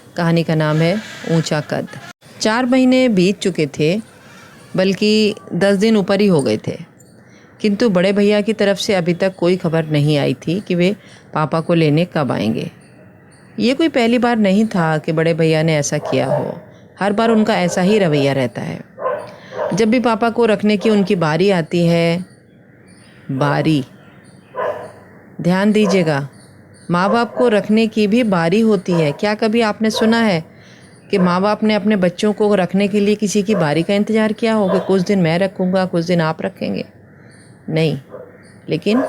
कहानी का नाम है ऊंचा कद। 4 महीने बीत चुके थे, बल्कि 10 दिन ऊपर ही हो गए थे, किंतु बड़े भैया की तरफ से अभी तक कोई खबर नहीं आई थी कि वे पापा को लेने कब आएंगे। ये कोई पहली बार नहीं था कि बड़े भैया ने ऐसा किया हो। हर बार उनका ऐसा ही रवैया रहता है। जब भी पापा को रखने की उनकी बारी आती है, बारी, ध्यान दीजिएगा, माँ बाप को रखने की भी बारी होती है। क्या कभी आपने सुना है कि माँ बाप ने अपने बच्चों को रखने के लिए किसी की बारी का इंतज़ार किया हो कि कुछ दिन मैं रखूँगा, कुछ दिन आप रखेंगे? नहीं, लेकिन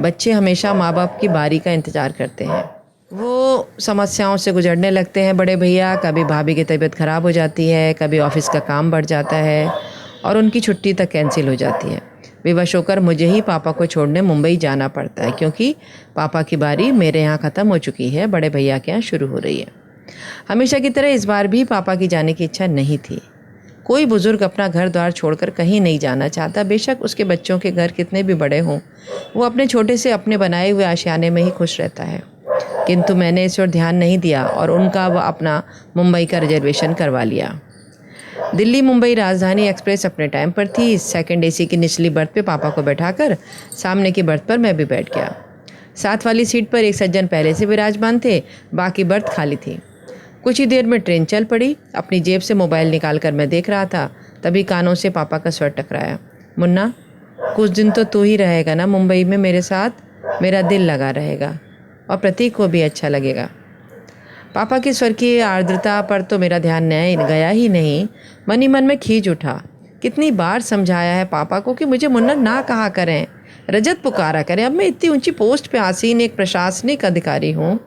बच्चे हमेशा माँ बाप की बारी का इंतज़ार करते हैं। वो समस्याओं से गुजरने लगते हैं बड़े भैया। कभी भाभी की तबीयत ख़राब हो जाती है, कभी ऑफिस का काम बढ़ जाता है और उनकी छुट्टी तक कैंसिल हो जाती है। विवश होकर मुझे ही पापा को छोड़ने मुंबई जाना पड़ता है, क्योंकि पापा की बारी मेरे यहाँ ख़त्म हो चुकी है, बड़े भैया के यहाँ शुरू हो रही है। हमेशा की तरह इस बार भी पापा की जाने की इच्छा नहीं थी। कोई बुज़ुर्ग अपना घर द्वार छोड़कर कहीं नहीं जाना चाहता, बेशक उसके बच्चों के घर कितने भी बड़े हों। वो अपने छोटे से अपने बनाए हुए आशियाने में ही खुश रहता है। किंतु मैंने इस ओर ध्यान नहीं दिया और उनका वह अपना मुंबई का रिजर्वेशन करवा लिया। दिल्ली मुंबई राजधानी एक्सप्रेस अपने टाइम पर थी। सेकंड एसी की निचली बर्थ पे पापा को बैठाकर सामने की बर्थ पर मैं भी बैठ गया। साथ वाली सीट पर एक सज्जन पहले से विराजमान थे, बाकी बर्थ खाली थी। कुछ ही देर में ट्रेन चल पड़ी। अपनी जेब से मोबाइल निकाल कर मैं देख रहा था, तभी कानों से पापा का स्वर टकराया। मुन्ना, कुछ दिन तो तू ही रहेगा ना मुंबई में मेरे साथ? मेरा दिल लगा रहेगा और प्रतीक को भी अच्छा लगेगा। पापा की स्वर की आर्द्रता पर तो मेरा ध्यान गया ही नहीं। मन ही मन में खींच उठा। कितनी बार समझाया है पापा को कि मुझे मुन्ना ना कहा करें, रजत पुकारा करें। अब मैं इतनी ऊंची पोस्ट पे आसीन एक प्रशासनिक अधिकारी हूँ।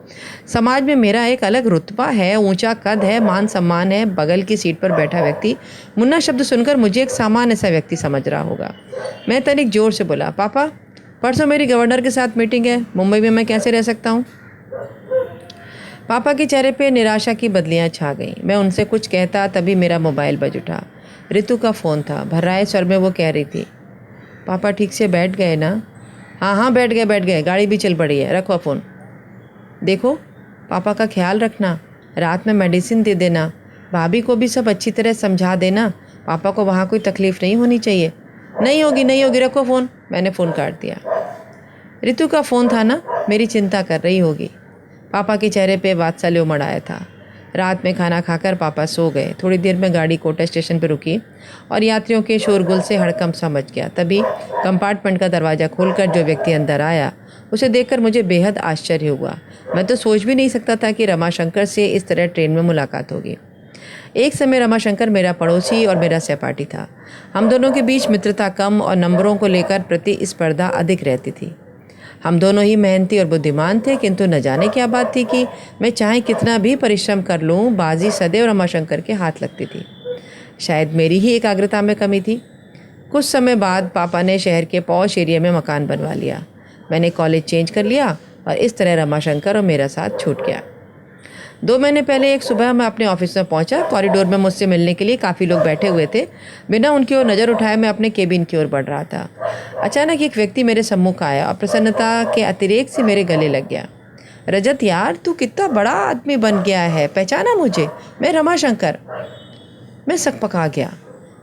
समाज में मेरा एक अलग रुतबा है, ऊंचा कद है, मान सम्मान है। बगल की सीट पर बैठा व्यक्ति मुन्ना शब्द सुनकर मुझे एक सामान्य सा व्यक्ति समझ रहा होगा। मैं तनिक जोर से बोला, पापा, परसों मेरी गवर्नर के साथ मीटिंग है, मुंबई में मैं कैसे रह सकता हूँ? पापा के चेहरे पे निराशा की बदलियां छा गईं। मैं उनसे कुछ कहता तभी मेरा मोबाइल बज उठा। रितु का फ़ोन था। भर्राए स्वर में वो कह रही थी, पापा ठीक से बैठ गए ना? हाँ, बैठ गए, गाड़ी भी चल पड़ी है, रखो फ़ोन। देखो, पापा का ख्याल रखना, रात में मेडिसिन दे देना, भाभी को भी सब अच्छी तरह समझा देना, पापा को वहाँ कोई तकलीफ़ नहीं होनी चाहिए। नहीं होगी, रखो फ़ोन। मैंने फ़ोन काट दिया। रितु का फ़ोन था ना, मेरी चिंता कर रही होगी। पापा के चेहरे पे वात्सल्य उमड़ आया था। रात में खाना खाकर पापा सो गए। थोड़ी देर में गाड़ी कोटा स्टेशन पर रुकी और यात्रियों के शोरगुल से हड़कंप सा मच गया। तभी कंपार्टमेंट का दरवाज़ा खोलकर जो व्यक्ति अंदर आया, उसे देखकर मुझे बेहद आश्चर्य हुआ। मैं तो सोच भी नहीं सकता था कि रमाशंकर से इस तरह ट्रेन में मुलाकात होगी। एक समय रमाशंकर मेरा पड़ोसी और मेरा सहपाठी था। हम दोनों के बीच मित्रता कम और नंबरों को लेकर प्रतिस्पर्धा अधिक रहती थी। हम दोनों ही मेहनती और बुद्धिमान थे, किंतु न जाने क्या बात थी कि मैं चाहे कितना भी परिश्रम कर लूं, बाजी सदैव रमाशंकर के हाथ लगती थी। शायद मेरी ही एकाग्रता में कमी थी। कुछ समय बाद पापा ने शहर के पॉश एरिया में मकान बनवा लिया। मैंने कॉलेज चेंज कर लिया और इस तरह रमाशंकर और मेरा साथ छूट गया। 2 महीने पहले एक सुबह मैं अपने ऑफिस में पहुंचा। कॉरिडोर में मुझसे मिलने के लिए काफ़ी लोग बैठे हुए थे। बिना उनकी ओर नज़र उठाए मैं अपने केबिन की ओर बढ़ रहा था। अचानक एक व्यक्ति मेरे सम्मुख आया और प्रसन्नता के अतिरेक से मेरे गले लग गया। रजत यार, तू कितना बड़ा आदमी बन गया है, पहचाना मुझे? मैं रमाशंकर। मैं सकपका गया।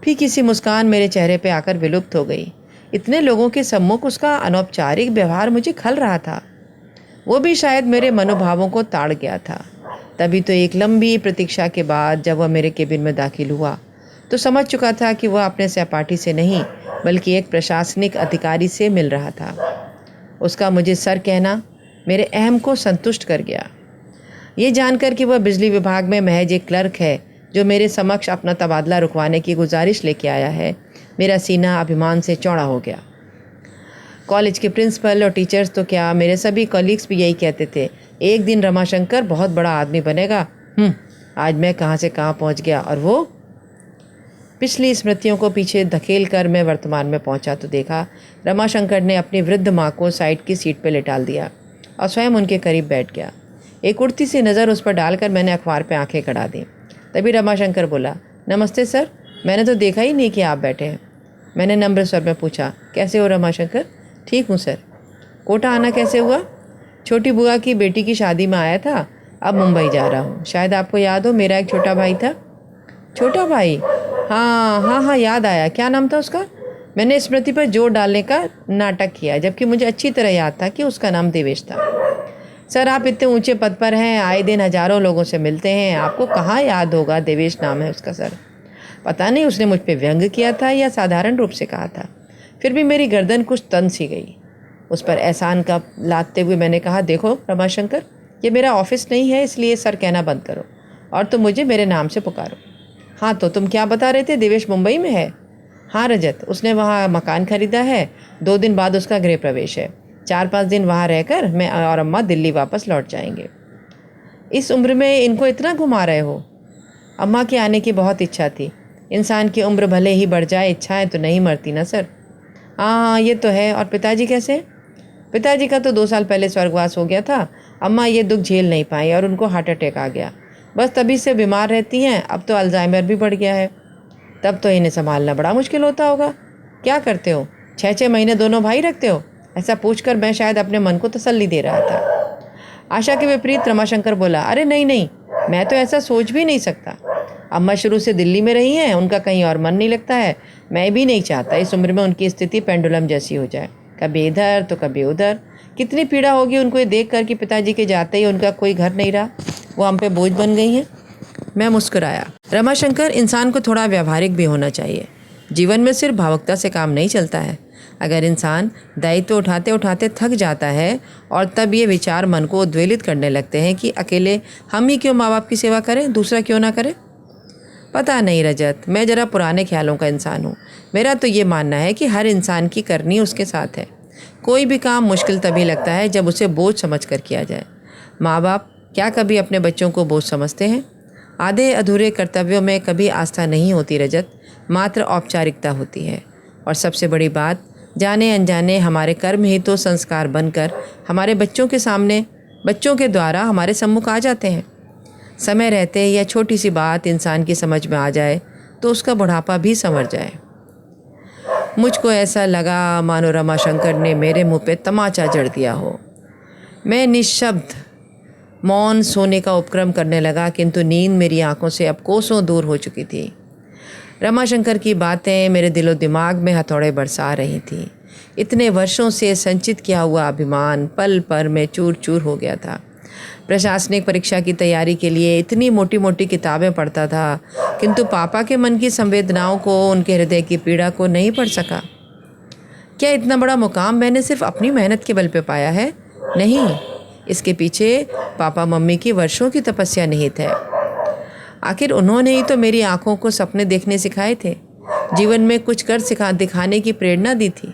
फिर किसी मुस्कान मेरे चेहरे पे आकर विलुप्त हो गई। इतने लोगों के सम्मुख उसका अनौपचारिक व्यवहार मुझे खल रहा था। वो भी शायद मेरे मनोभावों को ताड़ गया था। तभी तो एक लंबी प्रतीक्षा के बाद जब वह मेरे केबिन में दाखिल हुआ तो समझ चुका था कि वह अपने सहपाठी से नहीं, बल्कि एक प्रशासनिक अधिकारी से मिल रहा था। उसका मुझे सर कहना मेरे अहम को संतुष्ट कर गया। ये जानकर कि वह बिजली विभाग में महज एक क्लर्क है जो मेरे समक्ष अपना तबादला रुकवाने की गुजारिश लेके आया है, मेरा सीना अभिमान से चौड़ा हो गया। कॉलेज के प्रिंसिपल और टीचर्स तो क्या, मेरे सभी कॉलीग्स भी यही कहते थे, एक दिन रमाशंकर बहुत बड़ा आदमी बनेगा। आज मैं कहाँ से कहाँ पहुँच गया। और वो पिछली स्मृतियों को पीछे धकेल कर मैं वर्तमान में पहुँचा तो देखा रमाशंकर ने अपनी वृद्ध माँ को साइड की सीट पर लेटाल दिया और स्वयं उनके करीब बैठ गया। एक उड़ती सी नज़र उस पर डालकर मैंने अखबार पे आंखें गड़ा दी। तभी रमाशंकर बोला, नमस्ते सर, मैंने तो देखा ही नहीं कि आप बैठे हैं। मैंने नम्र स्वर में पूछा, कैसे हो रमाशंकर? ठीक हूँ सर। कोटा आना कैसे हुआ? छोटी बुआ की बेटी की शादी में आया था, अब मुंबई जा रहा हूँ। शायद आपको याद हो, मेरा एक छोटा भाई था। छोटा भाई, हाँ हाँ हाँ, याद आया। क्या नाम था उसका? मैंने स्मृति पर जोर डालने का नाटक किया, जबकि मुझे अच्छी तरह याद था कि उसका नाम देवेश था। सर, आप इतने ऊंचे पद पर हैं, आए दिन हजारों लोगों से मिलते हैं, आपको कहाँ याद होगा? देवेश नाम है उसका सर। पता नहीं उसने मुझ पे व्यंग किया था या साधारण रूप से कहा था, फिर भी मेरी गर्दन कुछ तन सी गई। उस पर एहसान का लादते हुए मैंने कहा, देखो रमाशंकर, ये मेरा ऑफिस नहीं है, इसलिए सर कहना बंद करो और तुम मुझे मेरे नाम से पुकारो। हाँ, तो तुम क्या बता रहे थे? देवेश मुंबई में है? हाँ रजत, उसने वहाँ मकान खरीदा है। 2 दिन बाद उसका गृह प्रवेश है। 4-5 दिन वहाँ रहकर मैं और अम्मा दिल्ली वापस लौट जाएंगे। इस उम्र में इनको इतना घुमा रहे हो? अम्मा के आने की बहुत इच्छा थी। इंसान की उम्र भले ही बढ़ जाए, इच्छाएं तो नहीं मरती ना सर। हाँ, ये तो है। और पिताजी कैसे हैं? पिताजी का तो 2 साल पहले स्वर्गवास हो गया था। अम्मा ये दुख झेल नहीं पाई और उनको हार्ट अटैक आ गया। बस तभी से बीमार रहती हैं। अब तो अल्जाइमर भी बढ़ गया है। तब तो इन्हें संभालना बड़ा मुश्किल होता होगा। क्या करते हो? 6-6 महीने दोनों भाई रखते हो? ऐसा पूछकर मैं शायद अपने मन को तसल्ली दे रहा था। आशा के विपरीत रमाशंकर बोला, अरे नहीं नहीं, मैं तो ऐसा सोच भी नहीं सकता। अम्मा शुरू से दिल्ली में रही हैं, उनका कहीं और मन नहीं लगता है। मैं भी नहीं चाहता इस उम्र में उनकी स्थिति पेंडुलम जैसी हो जाए, कभी इधर तो कभी उधर। कितनी पीड़ा होगी उनको ये देख कर कि पिताजी के जाते ही उनका कोई घर नहीं रहा, वो हम पे बोझ बन गई हैं। मैं मुस्कुराया। रमाशंकर, इंसान को थोड़ा व्यावहारिक भी होना चाहिए। जीवन में सिर्फ भावुकता से काम नहीं चलता है। अगर इंसान दायित्व उठाते उठाते थक जाता है और तब ये विचार मन को उद्वेलित करने लगते हैं कि अकेले हम ही क्यों माँ बाप की सेवा करें, दूसरा क्यों ना करे। पता नहीं रजत, मैं ज़रा पुराने ख्यालों का इंसान हूँ। मेरा तो ये मानना है कि हर इंसान की करनी उसके साथ है। कोई भी काम मुश्किल तभी लगता है जब उसे बोझ समझ कर किया जाए। माँ बाप क्या कभी अपने बच्चों को बोझ समझते हैं? आधे अधूरे कर्तव्यों में कभी आस्था नहीं होती रजत, मात्र औपचारिकता होती है। और सबसे बड़ी बात, जाने अनजाने हमारे कर्म ही तो संस्कार बनकर हमारे बच्चों के सामने, बच्चों के द्वारा हमारे सम्मुख आ जाते हैं। समय रहते यह छोटी सी बात इंसान की समझ में आ जाए तो उसका बुढ़ापा भी संवर जाए। मुझको ऐसा लगा मानो रमाशंकर ने मेरे मुंह पे तमाचा जड़ दिया हो। मैं निशब्द मौन सोने का उपक्रम करने लगा, किंतु नींद मेरी आंखों से अब कोसों दूर हो चुकी थी। रमाशंकर की बातें मेरे दिलो दिमाग में हथौड़े बरसा रही थी। इतने वर्षों से संचित किया हुआ अभिमान पल पर में चूर चूर हो गया था। प्रशासनिक परीक्षा की तैयारी के लिए इतनी मोटी मोटी किताबें पढ़ता था, किंतु पापा के मन की संवेदनाओं को, उनके हृदय की पीड़ा को नहीं पढ़ सका। क्या इतना बड़ा मुकाम मैंने सिर्फ अपनी मेहनत के बल पे पाया है? नहीं, इसके पीछे पापा मम्मी की वर्षों की तपस्या निहित है। आखिर उन्होंने ही तो मेरी आंखों को सपने देखने सिखाए थे, जीवन में कुछ कर दिखाने की प्रेरणा दी थी।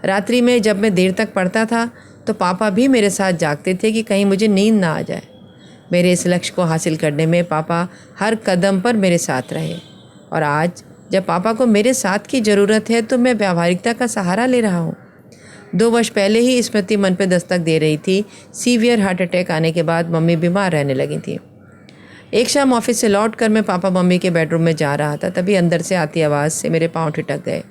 रात्रि में जब मैं देर तक पढ़ता था तो पापा भी मेरे साथ जागते थे कि कहीं मुझे नींद ना आ जाए। मेरे इस लक्ष्य को हासिल करने में पापा हर कदम पर मेरे साथ रहे। और आज जब पापा को मेरे साथ की ज़रूरत है तो मैं व्यावहारिकता का सहारा ले रहा हूँ। 2 वर्ष पहले ही स्मृति मन पे दस्तक दे रही थी। सीवियर हार्ट अटैक आने के बाद मम्मी बीमार रहने लगी थी। एक शाम ऑफिस से लौट कर मैं पापा मम्मी के बेडरूम में जा रहा था, तभी अंदर से आती आवाज़ से मेरे पाँव ठिठक गए।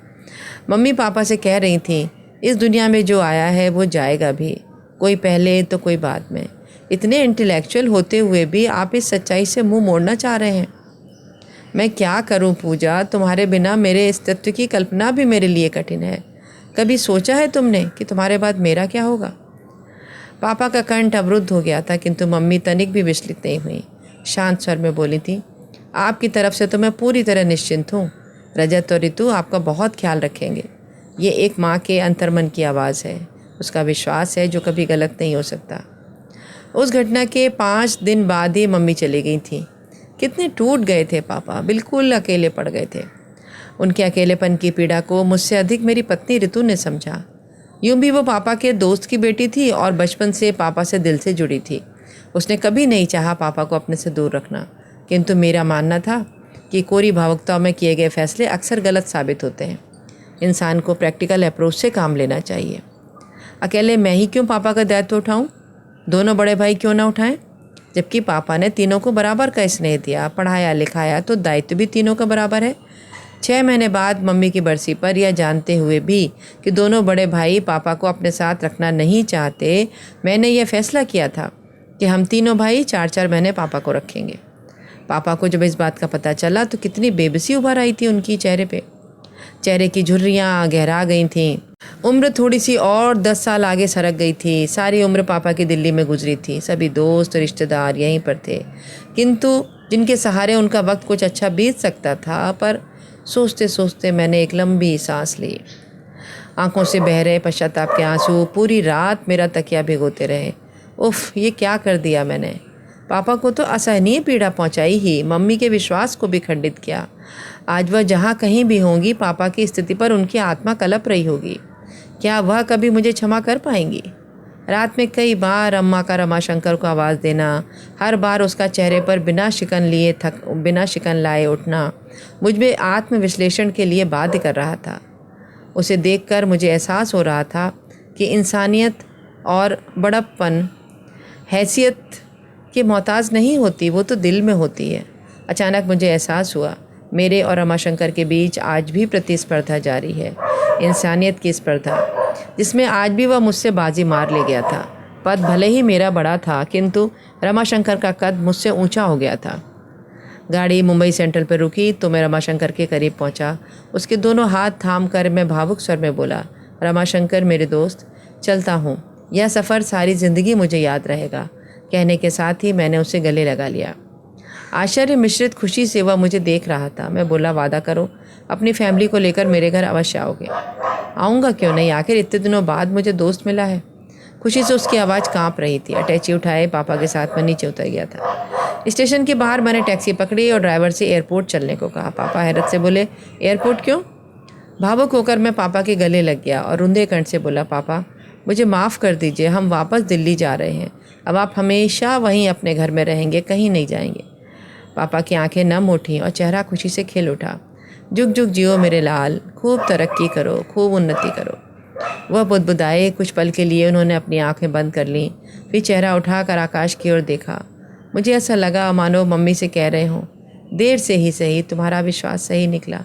मम्मी पापा से कह रही थी, इस दुनिया में जो आया है वो जाएगा भी, कोई पहले तो कोई बाद में। इतने इंटेलेक्चुअल होते हुए भी आप इस सच्चाई से मुंह मोड़ना चाह रहे हैं। मैं क्या करूं पूजा, तुम्हारे बिना मेरे अस्तित्व की कल्पना भी मेरे लिए कठिन है। कभी सोचा है तुमने कि तुम्हारे बाद मेरा क्या होगा? पापा का कंठ अवरुद्ध हो गया था, किंतु मम्मी तनिक भी विचलित नहीं हुई। शांत स्वर में बोली थी, आपकी तरफ से तो मैं पूरी तरह निश्चिंत हूँ। रजत और ऋतु आपका बहुत ख्याल रखेंगे। ये एक माँ के अंतर्मन की आवाज़ है, उसका विश्वास है जो कभी गलत नहीं हो सकता। उस घटना के 5 दिन बाद ही मम्मी चली गई थी। कितने टूट गए थे पापा, बिल्कुल अकेले पड़ गए थे। उनके अकेलेपन की पीड़ा को मुझसे अधिक मेरी पत्नी ऋतु ने समझा। यूँ भी वो पापा के दोस्त की बेटी थी और बचपन से पापा से दिल से जुड़ी थी। उसने कभी नहीं चाहा पापा को अपने से दूर रखना, किंतु मेरा मानना था कि कोरी भावुकता में किए गए फैसले अक्सर गलत साबित होते हैं। इंसान को प्रैक्टिकल अप्रोच से काम लेना चाहिए। अकेले मैं ही क्यों पापा का दायित्व उठाऊं? दोनों बड़े भाई क्यों ना उठाएं? जबकि पापा ने तीनों को बराबर का स्नेह दिया, पढ़ाया लिखाया, तो दायित्व भी तीनों का बराबर है। 6 महीने बाद मम्मी की बरसी पर, यह जानते हुए भी कि दोनों बड़े भाई पापा को अपने साथ रखना नहीं चाहते, मैंने यह फैसला किया था कि हम तीनों भाई 4-4 महीने पापा को रखेंगे। पापा को जब इस बात का पता चला तो कितनी बेबसी उभर आई थी उनकी चेहरे पे। चेहरे की झुर्रियाँ गहरा गई थीं। उम्र थोड़ी सी और 10 साल आगे सरक गई थी। सारी उम्र पापा की दिल्ली में गुजरी थी। सभी दोस्त रिश्तेदार यहीं पर थे, किंतु जिनके सहारे उनका वक्त कुछ अच्छा बीत सकता था। पर सोचते सोचते मैंने एक लंबी सांस ली। आंखों से बह रहे पश्चाताप के आंसू पूरी रात मेरा तकिया भिगोते रहे। उफ, ये क्या कर दिया मैंने। पापा को तो असहनीय पीड़ा पहुंचाई ही, मम्मी के विश्वास को भी खंडित किया। आज वह जहाँ कहीं भी होंगी, पापा की स्थिति पर उनकी आत्मा कलप रही होगी। क्या वह कभी मुझे क्षमा कर पाएंगी? रात में कई बार अम्मा का रमाशंकर को आवाज़ देना, हर बार उसका चेहरे पर बिना शिकन लाए उठना मुझ में आत्मविश्लेषण के लिए बाध्य कर रहा था। उसे देखकर मुझे एहसास हो रहा था कि इंसानियत और बड़प्पन हैसियत के मोहताज नहीं होती, वो तो दिल में होती है। अचानक मुझे एहसास हुआ मेरे और रमाशंकर के बीच आज भी प्रतिस्पर्धा जारी है, इंसानियत की स्पर्धा, जिसमें आज भी वह मुझसे बाजी मार ले गया था। पद भले ही मेरा बड़ा था, किंतु रमाशंकर का कद मुझसे ऊंचा हो गया था। गाड़ी मुंबई सेंट्रल पर रुकी तो मैं रमाशंकर के करीब पहुंचा। उसके दोनों हाथ थाम कर मैं भावुक स्वर में बोला, रमाशंकर मेरे दोस्त, चलता हूँ, यह सफ़र सारी ज़िंदगी मुझे याद रहेगा। कहने के साथ ही मैंने उसे गले लगा लिया। आश्चर्य मिश्रित खुशी से वह मुझे देख रहा था। मैं बोला, वादा करो अपनी फैमिली को लेकर मेरे घर अवश्य आओगे। आऊँगा क्यों नहीं, आखिर इतने दिनों बाद मुझे दोस्त मिला है। खुशी से उसकी आवाज़ कांप रही थी। अटैची उठाए पापा के साथ मैं नीचे उतर गया था। स्टेशन के बाहर मैंने टैक्सी पकड़ी और ड्राइवर से एयरपोर्ट चलने को कहा। पापा हैरत से बोले, एयरपोर्ट क्यों? भावुक होकर मैं पापा के गले लग गया और रुंधे कंठ से बोला, पापा मुझे माफ़ कर दीजिए, हम वापस दिल्ली जा रहे हैं। अब आप हमेशा वहीं अपने घर में रहेंगे, कहीं नहीं जाएंगे। पापा की आंखें नम उठीं और चेहरा खुशी से खिल उठा। जुग जुग जियो मेरे लाल, खूब तरक्की करो, खूब उन्नति करो। वह बुदबुदाए। कुछ पल के लिए उन्होंने अपनी आंखें बंद कर लीं, फिर चेहरा उठाकर आकाश की ओर देखा। मुझे ऐसा लगा मानो मम्मी से कह रहे हों, देर से ही सही तुम्हारा विश्वास सही निकला।